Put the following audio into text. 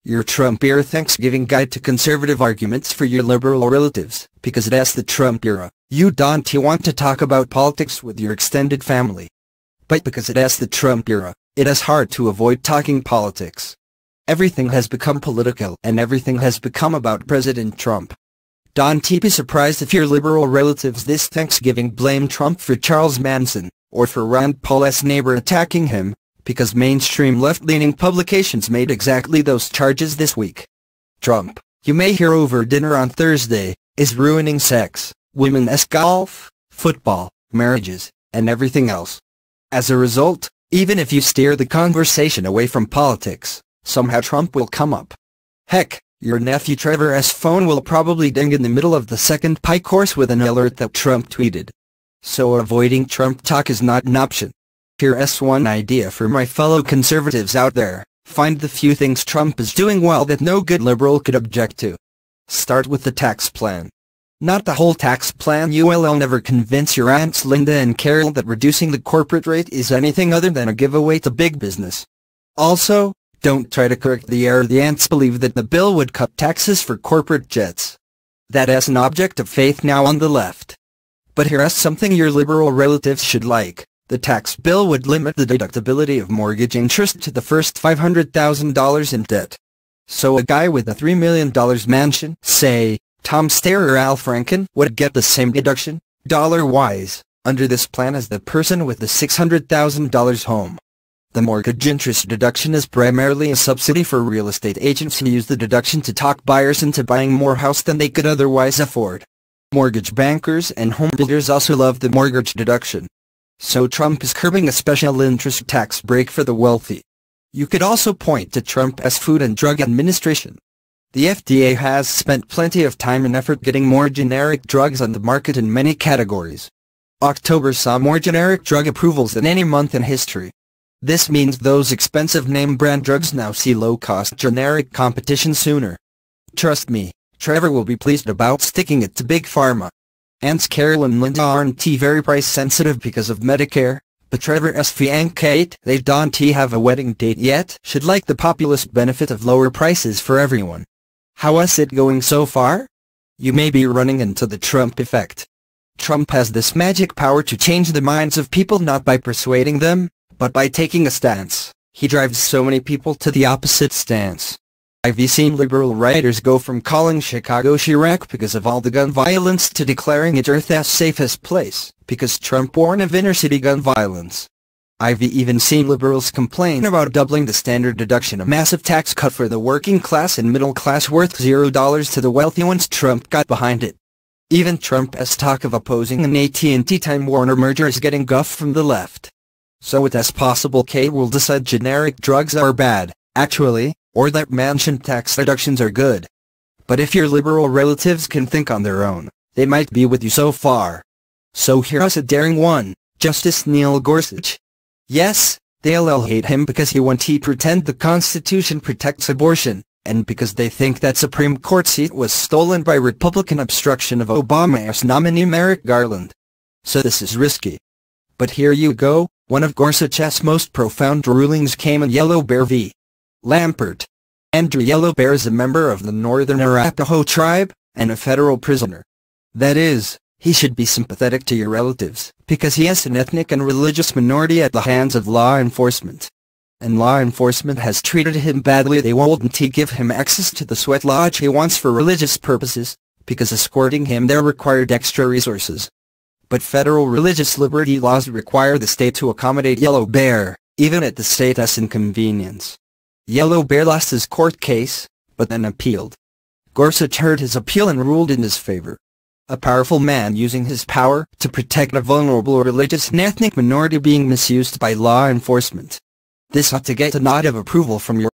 your Trump-era Thanksgiving guide to conservative arguments for your liberal relatives, because it asks the Trump era, you don't want to talk about politics with your extended family. But because it asks the Trump era, it is hard to avoid talking politics. Everything has become political and everything has become about President Trump. Don't be surprised if your liberal relatives this Thanksgiving blame Trump for Charles Manson, or for Rand Paul's neighbor attacking him, because mainstream left-leaning publications made exactly those charges this week. Trump, you may hear over dinner on Thursday, is ruining sex, women's golf, football, marriages, and everything else. As a result, even if you steer the conversation away from politics, somehow Trump will come up. Heck, your nephew Trevor's phone will probably ding in the middle of the second pie course with an alert that Trump tweeted. So avoiding Trump talk is not an option. Here's one idea for my fellow conservatives out there: find the few things Trump is doing well that no good liberal could object to. Start with the tax plan. Not the whole tax plan. You'll never convince your aunts Linda and Carol that reducing the corporate rate is anything other than a giveaway to big business. Also, don't try to correct the error the aunts believe that the bill would cut taxes for corporate jets. That is an object of faith now on the left. But here's something your liberal relatives should like. The tax bill would limit the deductibility of mortgage interest to the first $500,000 in debt. So a guy with a $3 million mansion, say, Tom Steyer or Al Franken, would get the same deduction, dollar-wise, under this plan as the person with the $600,000 home. The mortgage interest deduction is primarily a subsidy for real estate agents who use the deduction to talk buyers into buying more house than they could otherwise afford. Mortgage bankers and home builders also love the mortgage deduction. So Trump is curbing a special interest tax break for the wealthy. You could also point to Trump's Food and Drug Administration. The FDA has spent plenty of time and effort getting more generic drugs on the market in many categories. October saw more generic drug approvals than any month in history. This means those expensive name-brand drugs now see low-cost generic competition sooner. Trust me, Trevor will be pleased about sticking it to Big Pharma. Aunts Carol and Linda aren't very price-sensitive because of Medicare, but Trevor's fiancée Kate, they don't have a wedding date yet, should like the populist benefit of lower prices for everyone. How is it going so far? You may be running into the Trump effect. Trump has this magic power to change the minds of people not by persuading them, but by taking a stance. He drives so many people to the opposite stance. I've seen liberal writers go from calling Chicago Chirac because of all the gun violence to declaring it Earth's safest place, because Trump warned of inner-city gun violence. I've even seen liberals complain about doubling the standard deduction, a massive tax cut for the working class and middle class worth $0 to the wealthy once Trump got behind it. Even Trump's talk of opposing an AT&T Time Warner merger is getting guff from the left. So it is possible Kate will decide generic drugs are bad, actually, or that mansion tax deductions are good. But if your liberal relatives can think on their own, they might be with you so far. So here's a daring one, Justice Neil Gorsuch. Yes, they'll hate him because he won't pretend the Constitution protects abortion, and because they think that Supreme Court seat was stolen by Republican obstruction of Obama's nominee Merrick Garland. So this is risky. But here you go, one of Gorsuch's most profound rulings came in Yellow Bear v. Lampert. Andrew Yellow Bear is a member of the Northern Arapaho tribe, and a federal prisoner. That is, he should be sympathetic to your relatives, because he is an ethnic and religious minority at the hands of law enforcement. And law enforcement has treated him badly. They won't give him access to the sweat lodge he wants for religious purposes, because escorting him there required extra resources. But federal religious liberty laws require the state to accommodate Yellow Bear, even at the state's inconvenience. Yellow Bear lost his court case, but then appealed. Gorsuch heard his appeal and ruled in his favor. A powerful man using his power to protect a vulnerable religious and ethnic minority being misused by law enforcement. This ought to get a nod of approval from your